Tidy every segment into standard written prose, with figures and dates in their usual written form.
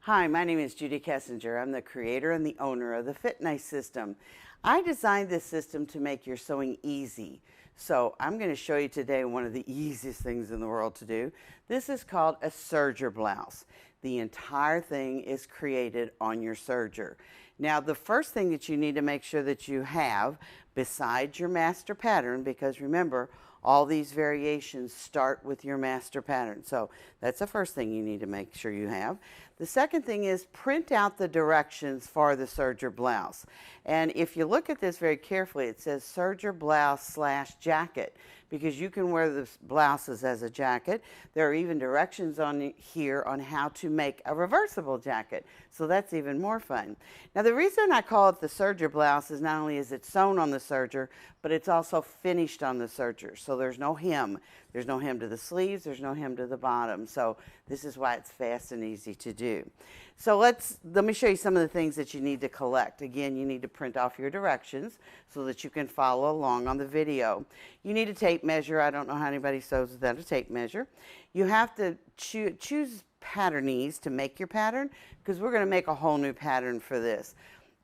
Hi, my name is Judy Kessinger. I'm the creator and the owner of the Fit Nice system. I designed this system to make your sewing easy. So I'm going to show you today one of the easiest things in the world to do. This is called a serger blouse. The entire thing is created on your serger. Now the first thing that you need to make sure that you have besides your master pattern, because remember, all these variations start with your master pattern. So that's the first thing you need to make sure you have. The second thing is print out the directions for the serger blouse. And if you look at this very carefully, it says serger blouse / jacket, because you can wear the blouses as a jacket. There are even directions on here on how to make a reversible jacket. So that's even more fun. Now the reason I call it the serger blouse is not only is it sewn on the serger, but it's also finished on the serger. So there's no hem. There's no hem to the sleeves. There's no hem to the bottom. So this is why it's fast and easy to do. So let me show you some of the things that you need to collect. Again, you need to print off your directions so that you can follow along on the video. You need a tape measure. I don't know how anybody sews without a tape measure. You have to choose patternees to make your pattern, because we're going to make a whole new pattern for this.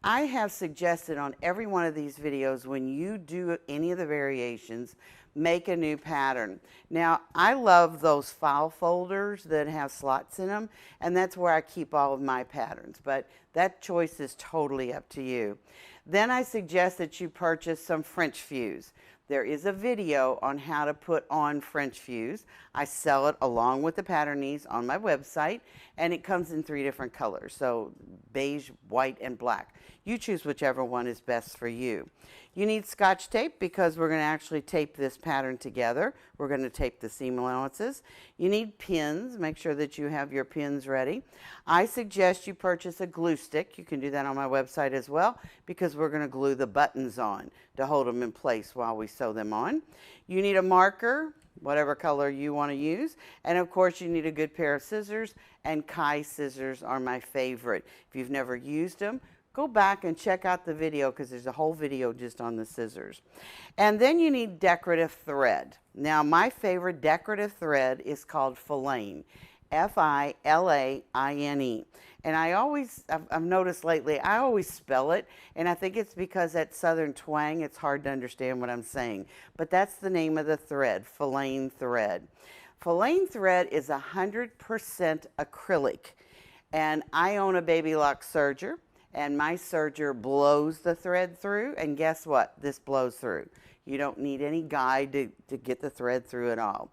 I have suggested on every one of these videos, when you do any of the variations, make a new pattern. Now, I love those file folders that have slots in them, and that's where I keep all of my patterns, but that choice is totally up to you. Then I suggest that you purchase some French fuse. There is a video on how to put on French fuse. I sell it along with the patternees on my website, and it comes in 3 different colors, so beige, white, and black. You choose whichever one is best for you. You need Scotch tape, because we're going to actually tape this pattern together. We're going to tape the seam allowances. You need pins. Make sure that you have your pins ready. I suggest you purchase a glue stick. You can do that on my website as well, because we're going to glue the buttons on to hold them in place while we sew them on. You need a marker, whatever color you want to use, and of course you need a good pair of scissors, and Kai scissors are my favorite. If you've never used them, go back and check out the video, because there's a whole video just on the scissors. And then you need decorative thread. Now my favorite decorative thread is called filaine, F-I-L-A-I-N-E. And I've noticed lately, I always spell it, and I think it's because that southern twang, it's hard to understand what I'm saying. But that's the name of the thread, filaine thread. Filaine thread is 100% acrylic. And I own a baby lock serger, and my serger blows the thread through, and guess what? This blows through. You don't need any guide to get the thread through at all.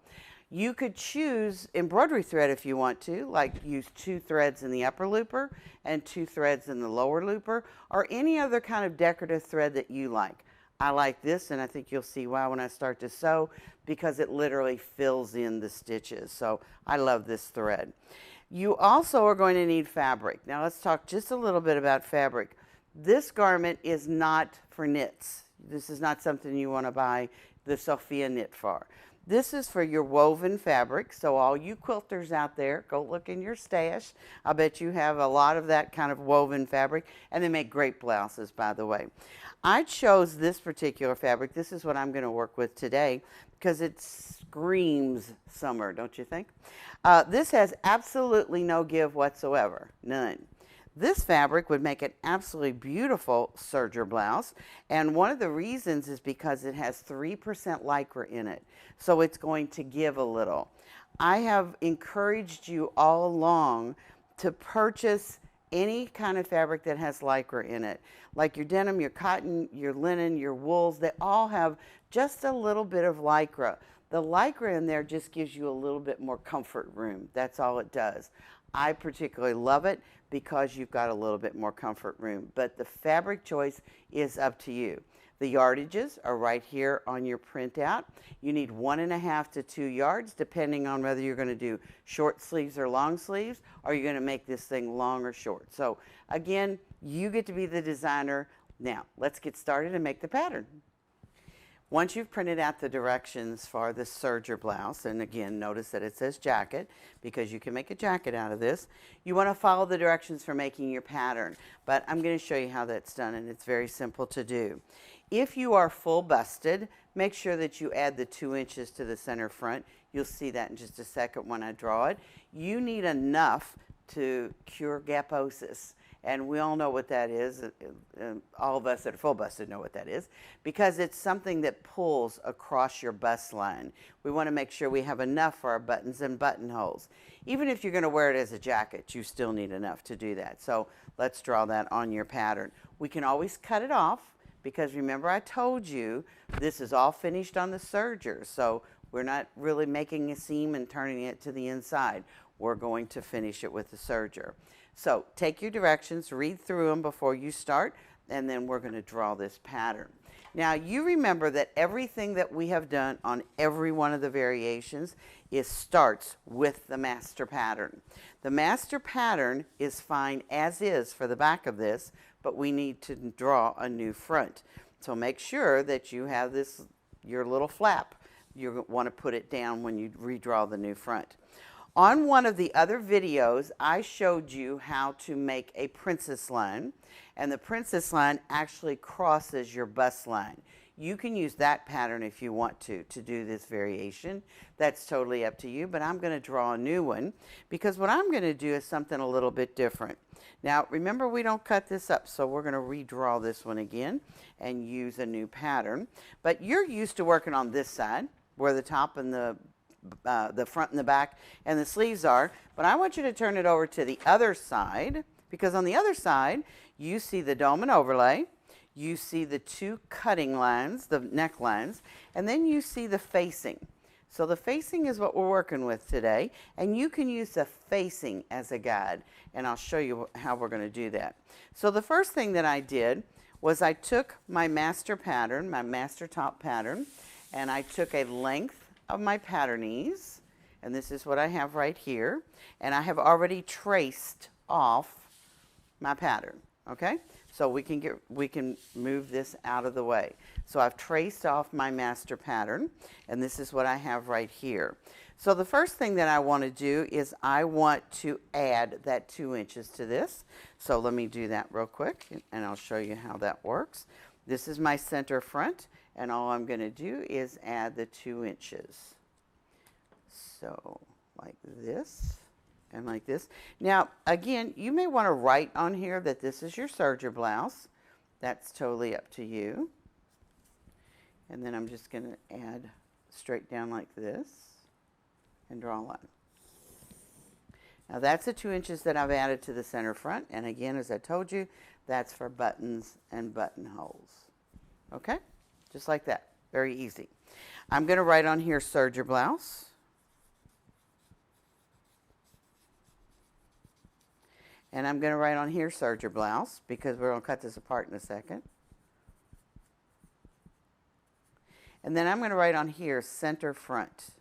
You could choose embroidery thread if you want to, like use 2 threads in the upper looper and 2 threads in the lower looper, or any other kind of decorative thread that you like. I like this, and I think you'll see why when I start to sew, because it literally fills in the stitches. So I love this thread. You also are going to need fabric. Now let's talk just a little bit about fabric. This garment is not for knits. This is not something you want to buy the Sophia knit for. This is for your woven fabric. So all you quilters out there, go look in your stash. I bet you have a lot of that kind of woven fabric, and they make great blouses, by the way. I chose this particular fabric. This is what I'm going to work with today, because it screams summer, don't you think? This has absolutely no give whatsoever, none. This fabric would make an absolutely beautiful serger blouse, and one of the reasons is because it has 3% lycra in it, so it's going to give a little. I have encouraged you all along to purchase any kind of fabric that has lycra in it, like your denim, your cotton, your linen, your wools. They all have just a little bit of lycra. The lycra in there just gives you a little bit more comfort room. That's all it does. I particularly love it because you've got a little bit more comfort room, but the fabric choice is up to you. The yardages are right here on your printout. You need 1.5 to 2 yards, depending on whether you're going to do short sleeves or long sleeves, or you're going to make this thing long or short. So again, you get to be the designer. Now, let's get started and make the pattern. Once you've printed out the directions for the serger blouse, and again, notice that it says jacket, because you can make a jacket out of this, you want to follow the directions for making your pattern. But I'm going to show you how that's done, and it's very simple to do. If you are full busted, make sure that you add the 2 inches to the center front. You'll see that in just a second when I draw it. You need enough to cure gaposis. And we all know what that is. All of us that are full busted know what that is, because it's something that pulls across your bust line. We want to make sure we have enough for our buttons and buttonholes. Even if you're going to wear it as a jacket, you still need enough to do that. So let's draw that on your pattern. We can always cut it off, because remember I told you this is all finished on the serger. So we're not really making a seam and turning it to the inside. We're going to finish it with the serger. So take your directions, read through them before you start, and then we're going to draw this pattern. Now you remember that everything that we have done on every one of the variations starts with the master pattern. The master pattern is fine as is for the back of this, but we need to draw a new front. So make sure that you have this, your little flap. You want to put it down when you redraw the new front. On one of the other videos, I showed you how to make a princess line, and the princess line actually crosses your bust line. You can use that pattern if you want to do this variation. That's totally up to you, but I'm going to draw a new one, because what I'm going to do is something a little bit different. Now, remember, we don't cut this up, so we're going to redraw this one again and use a new pattern. But you're used to working on this side, where the top and the front and the back and the sleeves are, but I want you to turn it over to the other side, because on the other side you see the dome and overlay, you see the two cutting lines, the neck lines, and then you see the facing. So the facing is what we're working with today, and you can use the facing as a guide, and I'll show you how we're going to do that. So the first thing that I did was I took my master pattern, my master top pattern, and I took a length of my patternese, and this is what I have right here, and I have already traced off my pattern. Okay, so we can move this out of the way. So I've traced off my master pattern, and this is what I have right here. So the first thing that I want to do is I want to add that 2 inches to this. So let me do that real quick, and I'll show you how that works. This is my center front, and all I'm going to do is add the 2 inches. So like this and like this. Now again, you may want to write on here that this is your serger blouse. That's totally up to you. And then I'm just going to add straight down like this and draw a line. Now that's the 2 inches that I've added to the center front, and again, as I told you, that's for buttons and buttonholes. Okay? Just like that. Very easy. I'm going to write on here serger blouse. And I'm going to write on here serger blouse, because we're going to cut this apart in a second. And then I'm going to write on here center front,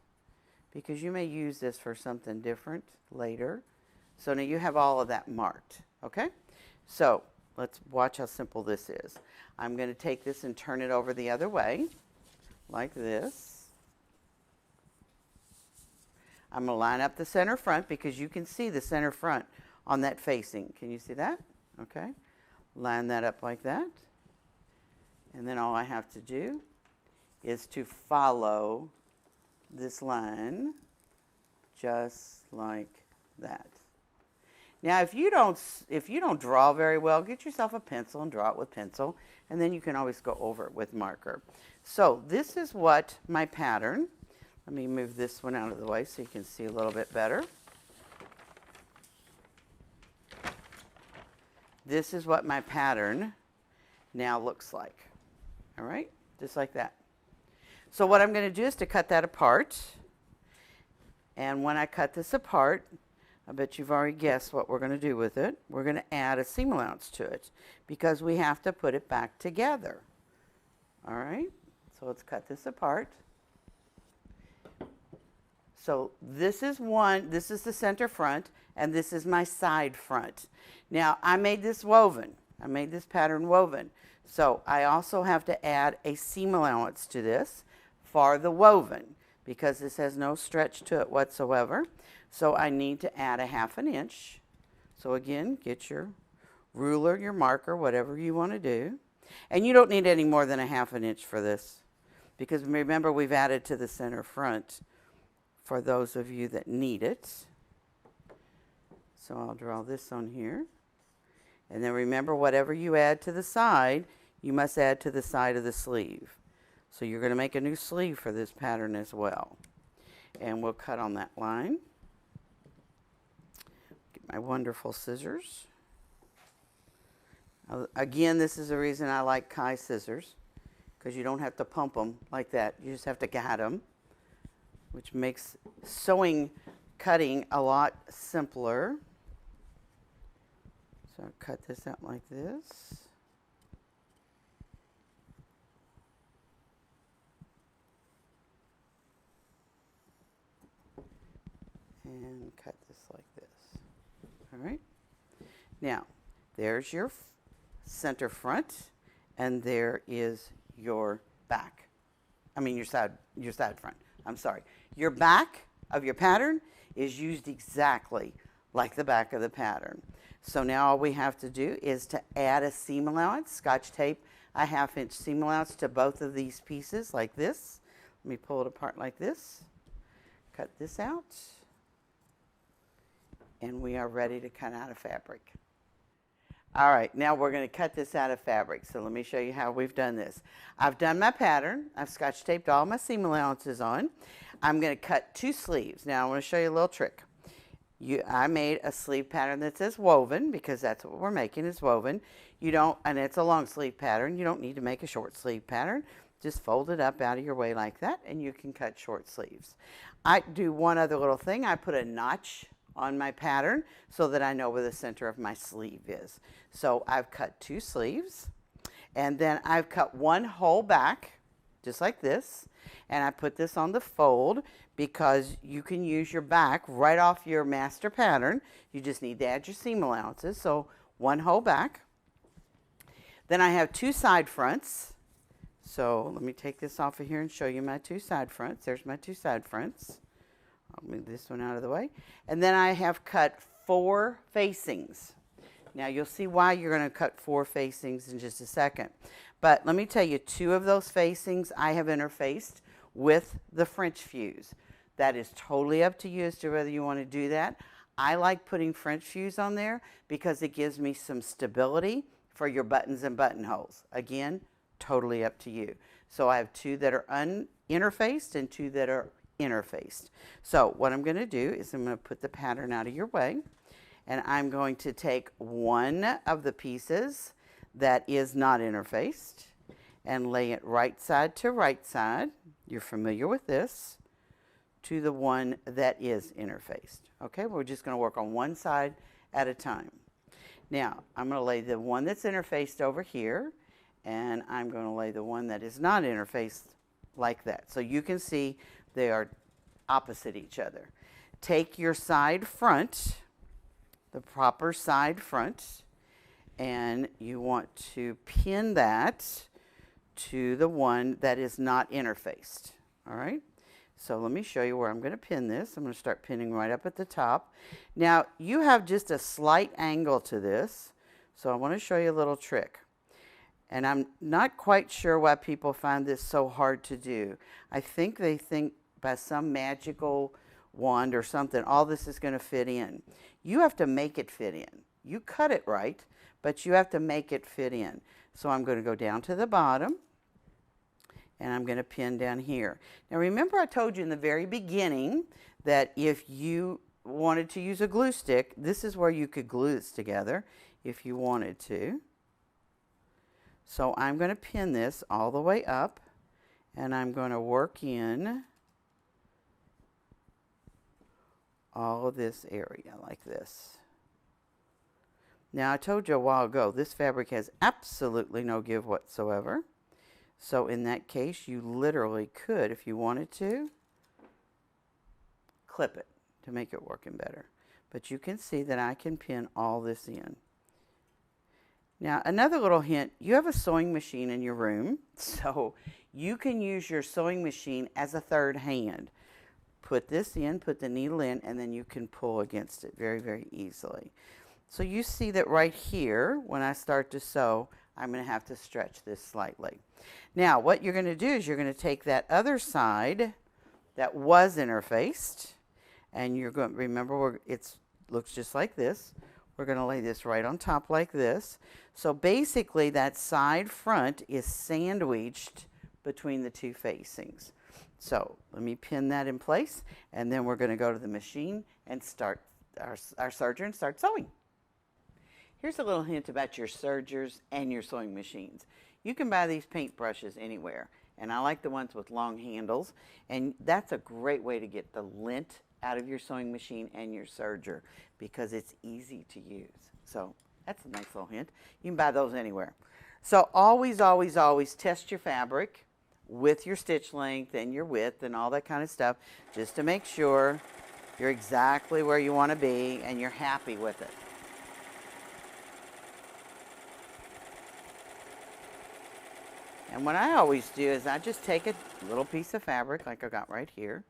because you may use this for something different later. So now you have all of that marked. Okay? So let's watch how simple this is. I'm going to take this and turn it over the other way, like this. I'm going to line up the center front, because you can see the center front on that facing. Can you see that? Okay. Line that up like that. And then all I have to do is to follow this line just like that. Now, if you don't draw very well, get yourself a pencil and draw it with pencil, and then you can always go over it with marker. So this is what my pattern, let me move this one out of the way so you can see a little bit better. This is what my pattern now looks like. All right, just like that. So what I'm going to do is to cut that apart, and when I cut this apart, I bet you've already guessed what we're going to do with it. We're going to add a seam allowance to it, because we have to put it back together. All right, so let's cut this apart. So this is the center front, and this is my side front. Now I made this woven. I made this pattern woven. So I also have to add a seam allowance to this for the woven, because this has no stretch to it whatsoever. So I need to add a 1/2 inch. So again, get your ruler, your marker, whatever you want to do. And you don't need any more than a 1/2 inch for this, because remember, we've added to the center front for those of you that need it. So I'll draw this on here. And then remember, whatever you add to the side, you must add to the side of the sleeve. So you're going to make a new sleeve for this pattern as well. And we'll cut on that line. Get my wonderful scissors. Again, this is the reason I like Kai scissors, because you don't have to pump them like that. You just have to guide them, which makes cutting a lot simpler. So I'll cut this out like this. And cut this like this. All right. Now, there's your center front, and there is your back. I mean your side front. I'm sorry. Your back of your pattern is used exactly like the back of the pattern. So now all we have to do is to add a seam allowance. Scotch tape a 1/2 inch seam allowance to both of these pieces like this. Let me pull it apart like this. Cut this out. And we are ready to cut out of fabric. All right, now we're going to cut this out of fabric. So let me show you how we've done this. I've done my pattern. I've scotch taped all my seam allowances on. I'm going to cut 2 sleeves. Now I want to show you a little trick. I made a sleeve pattern that says woven, because that's what we're making, is woven. And it's a long sleeve pattern. You don't need to make a short sleeve pattern. Just fold it up out of your way like that, and you can cut short sleeves. I do one other little thing. I put a notch on my pattern so that I know where the center of my sleeve is. So I've cut 2 sleeves, and then I've cut 1 whole back, just like this, and I put this on the fold because you can use your back right off your master pattern. You just need to add your seam allowances. So 1 whole back. Then I have 2 side fronts. So let me take this off of here and show you my 2 side fronts. There's my 2 side fronts. I'll move this one out of the way. And then I have cut 4 facings. Now you'll see why you're going to cut 4 facings in just a second. But let me tell you, 2 of those facings I have interfaced with the French fuse. That is totally up to you as to whether you want to do that. I like putting French fuse on there because it gives me some stability for your buttons and buttonholes. Again, totally up to you. So I have 2 that are uninterfaced and 2 that are interfaced. So what I'm going to do is I'm going to put the pattern out of your way, and I'm going to take one of the pieces that is not interfaced and lay it right side to right side. You're familiar with this, to the one that is interfaced. Okay, we're just going to work on one side at a time. Now, I'm going to lay the one that's interfaced over here, and I'm going to lay the one that is not interfaced like that. So you can see they are opposite each other. Take your side front, the proper side front, and you want to pin that to the one that is not interfaced. All right? So let me show you where I'm going to pin this. I'm going to start pinning right up at the top. Now, you have just a slight angle to this, so I want to show you a little trick. And I'm not quite sure why people find this so hard to do. I think they think by some magical wand or something, all this is going to fit in. You have to make it fit in. You cut it right, but you have to make it fit in. So I'm going to go down to the bottom, and I'm going to pin down here. Now remember, I told you in the very beginning that if you wanted to use a glue stick, this is where you could glue this together if you wanted to. So I'm going to pin this all the way up, and I'm going to work in all of this area like this. Now I told you a while ago, this fabric has absolutely no give whatsoever. So in that case, you literally could, if you wanted to, clip it to make it working better. But you can see that I can pin all this in. Now, another little hint, you have a sewing machine in your room, so you can use your sewing machine as a third hand. Put this in, put the needle in, and then you can pull against it very, very easily. So you see that right here, when I start to sew, I'm going to have to stretch this slightly. Now, what you're going to do is you're going to take that other side that was interfaced, and you're going to remember it's looks just like this. We're going to lay this right on top like this. So basically that side front is sandwiched between the two facings. So let me pin that in place, and then we're going to go to the machine and start our serger and start sewing. Here's a little hint about your sergers and your sewing machines. You can buy these paint brushes anywhere, and I like the ones with long handles, and that's a great way to get the lint out of your sewing machine and your serger because it's easy to use. So that's a nice little hint. You can buy those anywhere. So always, always, always test your fabric with your stitch length and your width and all that kind of stuff, just to make sure you're exactly where you want to be and you're happy with it. And what I always do is I just take a little piece of fabric like I got right here,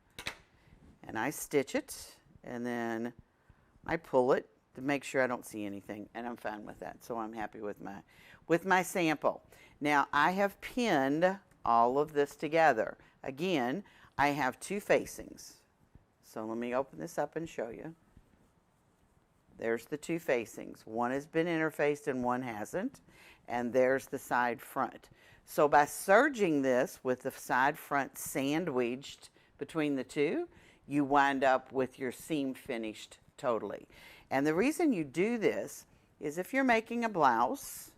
and I stitch it, and then I pull it to make sure I don't see anything, and I'm fine with that. So I'm happy with my sample. Now I have pinned all of this together. Again, I have two facings. So let me open this up and show you. There's the two facings. One has been interfaced and one hasn't. And there's the side front. So by serging this with the side front sandwiched between the two, you wind up with your seam finished totally. And the reason you do this is if you're making a blouse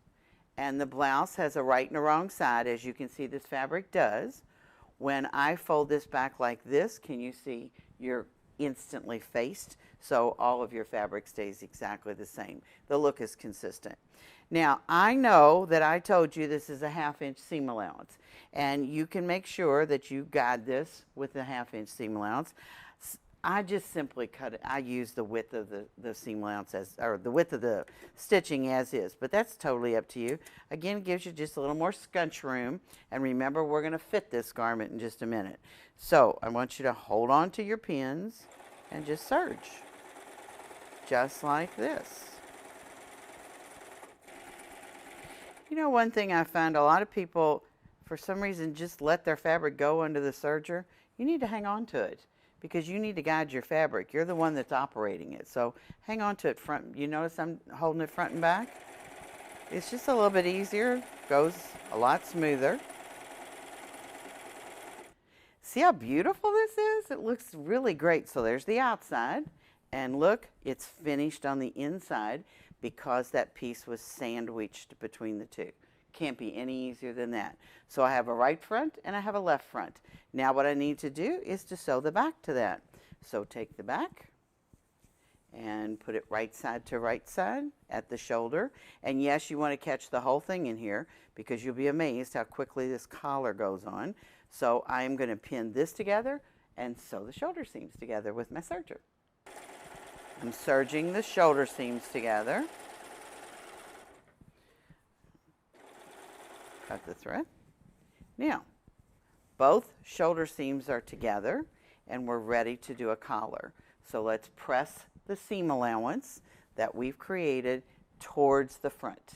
and the blouse has a right and a wrong side, as you can see this fabric does, when I fold this back like this, can you see you're instantly faced? So all of your fabric stays exactly the same. The look is consistent. Now, I know that I told you this is a 1/2-inch seam allowance, and you can make sure that you guide this with a 1/2-inch seam allowance. I just simply cut it. I use the width of the seam allowance or the width of the stitching as is, but that's totally up to you. Again, it gives you just a little more scunch room, and remember, we're going to fit this garment in just a minute. So I want you to hold on to your pins and just serge, just like this. You know, one thing I found, a lot of people, for some reason, just let their fabric go under the serger. You need to hang on to it because you need to guide your fabric. You're the one that's operating it. So hang on to it front. You notice I'm holding it front and back? It's just a little bit easier, goes a lot smoother. See how beautiful this is? It looks really great. So there's the outside, and look, it's finished on the inside, because that piece was sandwiched between the two. Can't be any easier than that. So I have a right front and I have a left front. Now what I need to do is to sew the back to that. So take the back and put it right side to right side at the shoulder. And yes, you want to catch the whole thing in here because you'll be amazed how quickly this collar goes on. So I'm going to pin this together and sew the shoulder seams together with my serger. I'm serging the shoulder seams together. Cut the thread. Now, both shoulder seams are together and we're ready to do a collar. So let's press the seam allowance that we've created towards the front.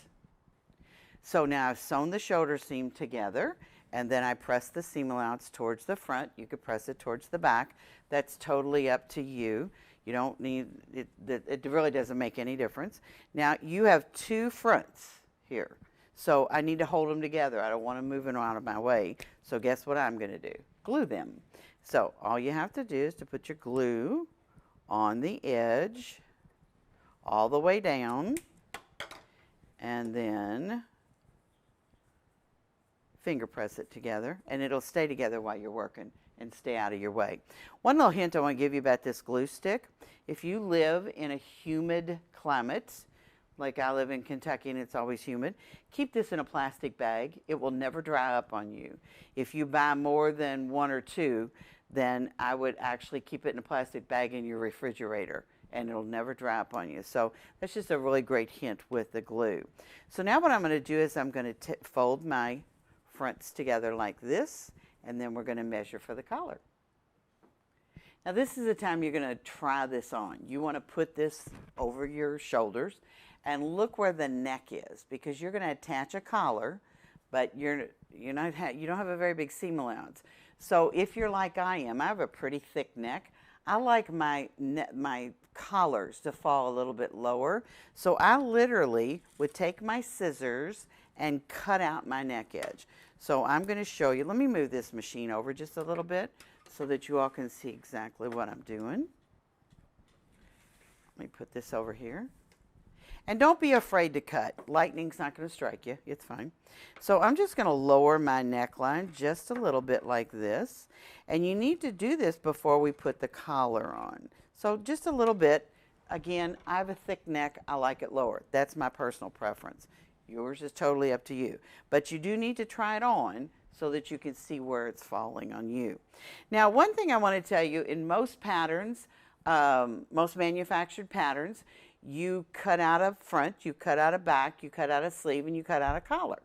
So now I've sewn the shoulder seam together, and then I press the seam allowance towards the front. You could press it towards the back. That's totally up to you. You don't need, it really doesn't make any difference. Now you have two fronts here. So I need to hold them together. I don't want them moving out of my way. So guess what I'm going to do? Glue them. So all you have to do is to put your glue on the edge all the way down, and then finger press it together, and it'll stay together while you're working and stay out of your way. One little hint I want to give you about this glue stick. If you live in a humid climate, like I live in Kentucky and it's always humid, keep this in a plastic bag. It will never dry up on you. If you buy more than one or two, then I would actually keep it in a plastic bag in your refrigerator, and it'll never dry up on you. So that's just a really great hint with the glue. So now what I'm going to do is I'm going to fold my fronts together like this, and then we're going to measure for the collar. Now this is the time you're going to try this on. You want to put this over your shoulders and look where the neck is, because you're going to attach a collar, but you don't have a very big seam allowance. So if you're like I am, I have a pretty thick neck. I like my collars to fall a little bit lower. So I literally would take my scissors and cut out my neck edge. So I'm going to show you. Let me move this machine over just a little bit so that you all can see exactly what I'm doing. Let me put this over here. And don't be afraid to cut. Lightning's not going to strike you. It's fine. So I'm just going to lower my neckline just a little bit like this. And you need to do this before we put the collar on. So just a little bit. Again, I have a thick neck. I like it lower. That's my personal preference. Yours is totally up to you. But you do need to try it on so that you can see where it's falling on you. Now, one thing I want to tell you, in most patterns, most manufactured patterns, you cut out a front, you cut out a back, you cut out a sleeve, and you cut out a collar.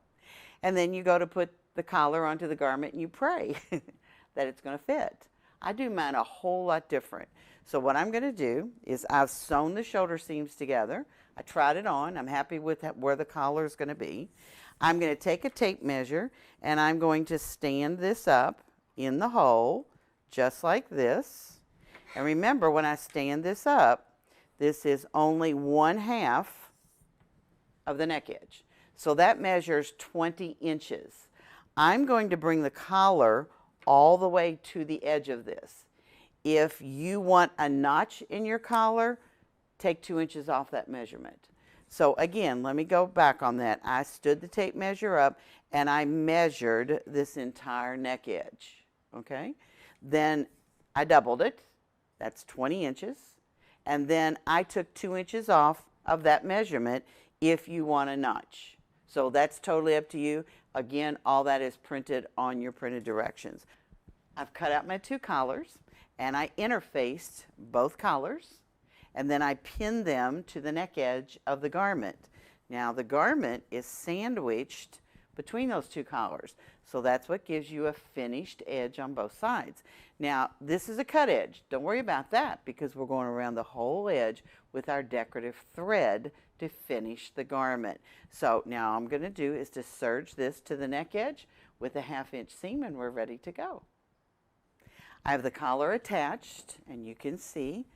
And then you go to put the collar onto the garment and you pray that it's going to fit. I do mine a whole lot different. So what I'm going to do is I've sewn the shoulder seams together. I tried it on. I'm happy with where the collar is going to be. I'm going to take a tape measure and I'm going to stand this up in the hole just like this. And remember, when I stand this up, this is only 1/2 of the neck edge. So that measures 20 inches. I'm going to bring the collar all the way to the edge of this. If you want a notch in your collar, take 2 inches off that measurement. So again, let me go back on that. I stood the tape measure up and I measured this entire neck edge. Okay? Then I doubled it. That's 20 inches. And then I took 2 inches off of that measurement if you want a notch. So that's totally up to you. Again, all that is printed on your printed directions. I've cut out my 2 collars and I interfaced both collars and then I pinned them to the neck edge of the garment. Now the garment is sandwiched between those 2 collars. So that's what gives you a finished edge on both sides. Now, this is a cut edge. Don't worry about that because we're going around the whole edge with our decorative thread to finish the garment. So now I'm going to do is to serge this to the neck edge with a 1/2 inch seam and we're ready to go. I have the collar attached and you can see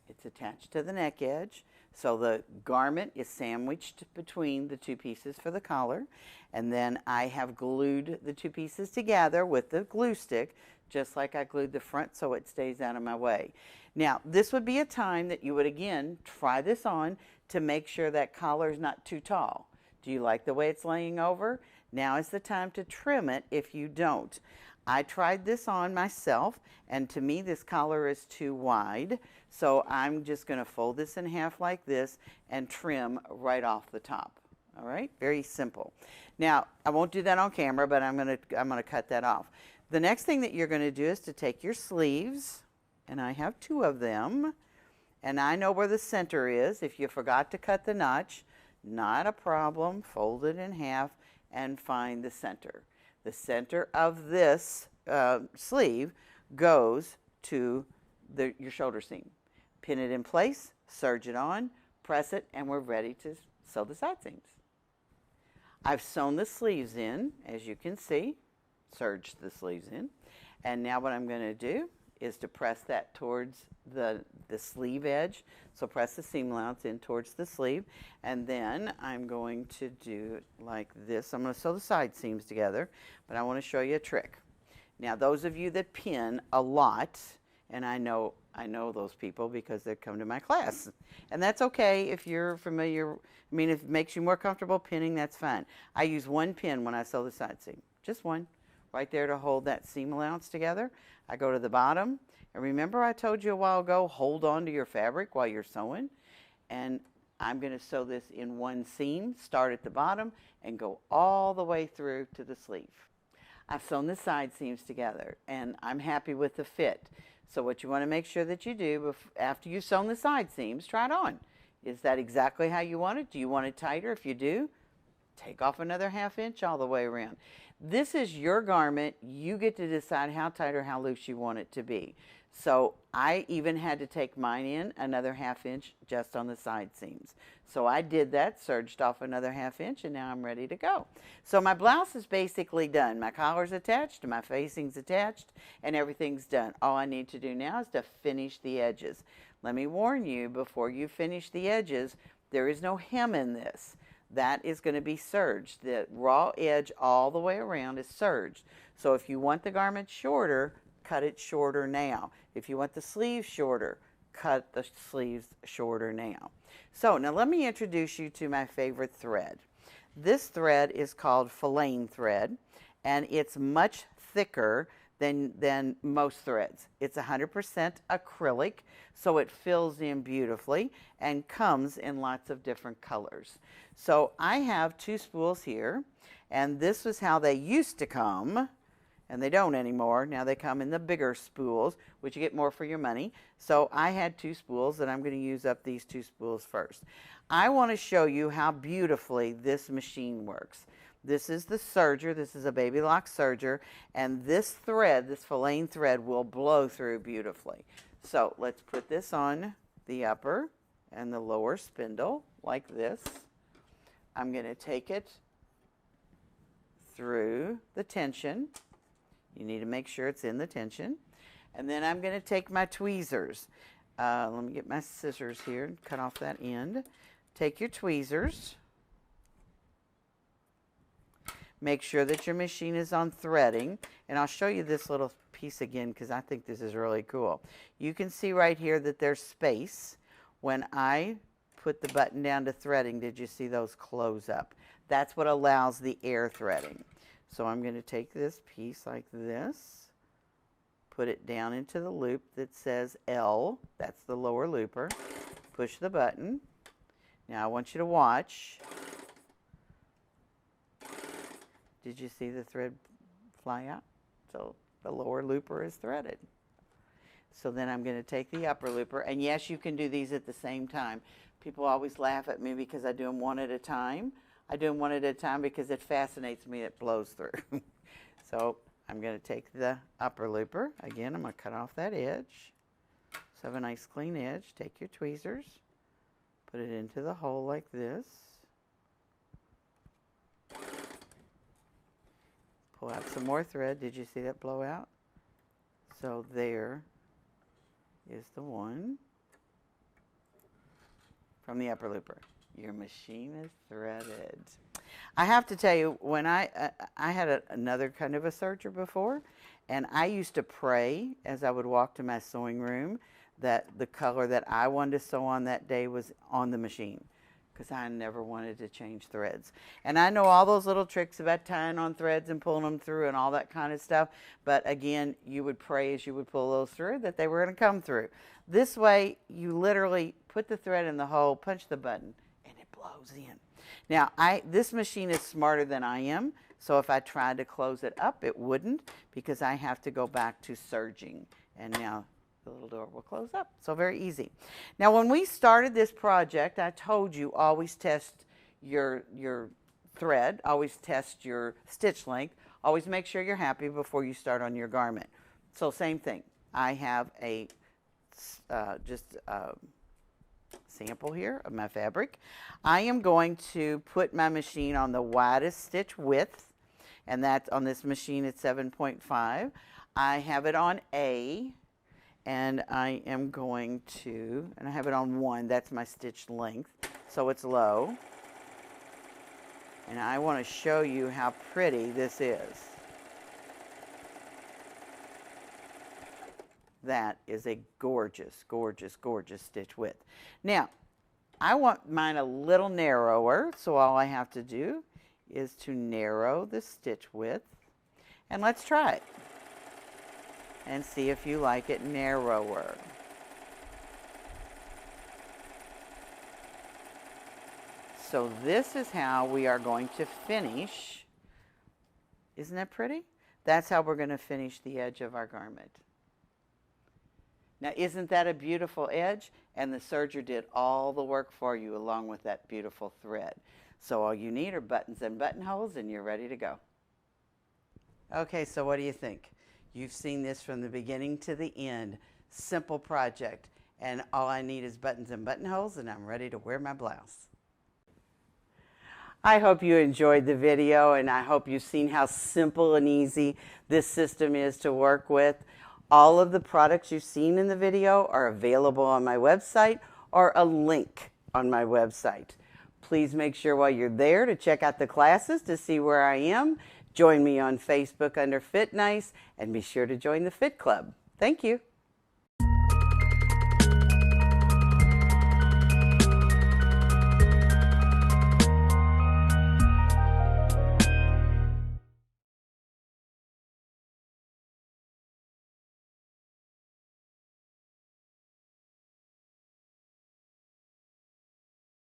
it's attached to the neck edge. So the garment is sandwiched between the 2 pieces for the collar. And then I have glued the 2 pieces together with the glue stick, just like I glued the front so it stays out of my way. Now, this would be a time that you would, again, try this on to make sure that collar is not too tall. Do you like the way it's laying over? Now is the time to trim it if you don't. I tried this on myself, and to me this collar is too wide, so I'm just going to fold this in half like this and trim right off the top. All right, very simple. Now, I won't do that on camera, but I'm going to cut that off. The next thing that you're going to do is to take your sleeves, and I have 2 of them, and I know where the center is. If you forgot to cut the notch, not a problem. Fold it in half and find the center. The center of this sleeve goes to your shoulder seam. Pin it in place, serge it on, press it, and we're ready to sew the side seams. I've sewn the sleeves in, as you can see, serged the sleeves in. And now what I'm going to do is to press that towards the sleeve edge. So press the seam allowance in towards the sleeve. And then I'm going to do it like this. I'm going to sew the side seams together, but I want to show you a trick. Now, those of you that pin a lot, and I know those people because they come to my class. And that's okay if you're familiar. I mean, if it makes you more comfortable pinning, that's fine. I use 1 pin when I sew the side seam. Just 1. Right there to hold that seam allowance together. I go to the bottom, and remember I told you a while ago, hold on to your fabric while you're sewing, and I'm going to sew this in 1 seam, start at the bottom, and go all the way through to the sleeve. I've sewn the side seams together, and I'm happy with the fit. So what you want to make sure that you do after you've sewn the side seams, try it on. Is that exactly how you want it? Do you want it tighter? If you do, take off another 1/2 inch all the way around. This is your garment. You get to decide how tight or how loose you want it to be. So I even had to take mine in another 1/2 inch just on the side seams. So I did that, serged off another 1/2 inch, and now I'm ready to go. So my blouse is basically done. My collar's attached, my facing's attached, and everything's done. All I need to do now is to finish the edges. Let me warn you, before you finish the edges, there is no hem in this. That is going to be serged. The raw edge all the way around is serged. So if you want the garment shorter, cut it shorter now. If you want the sleeves shorter, cut the sleeves shorter now. So now let me introduce you to my favorite thread. This thread is called filaine thread, and it's much thicker than most threads. It's 100% acrylic, so it fills in beautifully and comes in lots of different colors. So I have 2 spools here, and this was how they used to come, and they don't anymore. Now they come in the bigger spools, which you get more for your money. So I had 2 spools, and I'm going to use up these 2 spools first. I want to show you how beautifully this machine works. This is the serger. This is a baby lock serger, and this thread, this filaine thread, will blow through beautifully. So let's put this on the upper and the lower spindle like this. I'm going to take it through the tension. You need to make sure it's in the tension. And then I'm going to take my tweezers. Let me get my scissors here and cut off that end. Take your tweezers. Make sure that your machine is on threading. And I'll show you this little piece again because I think this is really cool. You can see right here that there's space. When I put the button down to threading, did you see those close up? That's what allows the air threading. So I'm going to take this piece like this, put it down into the loop that says L. That's the lower looper. Push the button. Now I want you to watch. Did you see the thread fly out? So the lower looper is threaded. So then I'm going to take the upper looper, and yes, you can do these at the same time. People always laugh at me because I do them one at a time. I do them one at a time because it fascinates me, it blows through. So I'm going to take the upper looper. Again, I'm going to cut off that edge. So have a nice clean edge. Take your tweezers, put it into the hole like this. Pull out some more thread. Did you see that blow out? So there is the one from the upper looper. Your machine is threaded. I have to tell you, when I had another kind of a serger before, and I used to pray as I would walk to my sewing room that the color that I wanted to sew on that day was on the machine, because I never wanted to change threads. And I know all those little tricks about tying on threads and pulling them through and all that kind of stuff, but again, you would pray as you would pull those through that they were going to come through. This way, you literally put the thread in the hole, punch the button, and it blows in. Now, this machine is smarter than I am, so if I tried to close it up, it wouldn't, because I have to go back to serging. And now the little door will close up. So very easy. Now, when we started this project, I told you always test your thread, always test your stitch length, always make sure you're happy before you start on your garment. So same thing. I have a sample here of my fabric. I am going to put my machine on the widest stitch width, and that's on this machine at 7.5. I have it on A, and I am going to, and I have it on 1, that's my stitch length, so it's low. And I want to show you how pretty this is. That is a gorgeous, gorgeous, gorgeous stitch width. Now, I want mine a little narrower, so all I have to do is to narrow the stitch width. And let's try it and see if you like it narrower. So this is how we are going to finish. Isn't that pretty? That's how we're going to finish the edge of our garment. Now, isn't that a beautiful edge? And the serger did all the work for you along with that beautiful thread. So all you need are buttons and buttonholes, and you're ready to go. Okay, so what do you think? You've seen this from the beginning to the end. Simple project. And all I need is buttons and buttonholes, and I'm ready to wear my blouse. I hope you enjoyed the video, and I hope you've seen how simple and easy this system is to work with. All of the products you've seen in the video are available on my website or a link on my website. Please make sure while you're there to check out the classes to see where I am. Join me on Facebook under Fit Nice, and be sure to join the Fit Club. Thank you.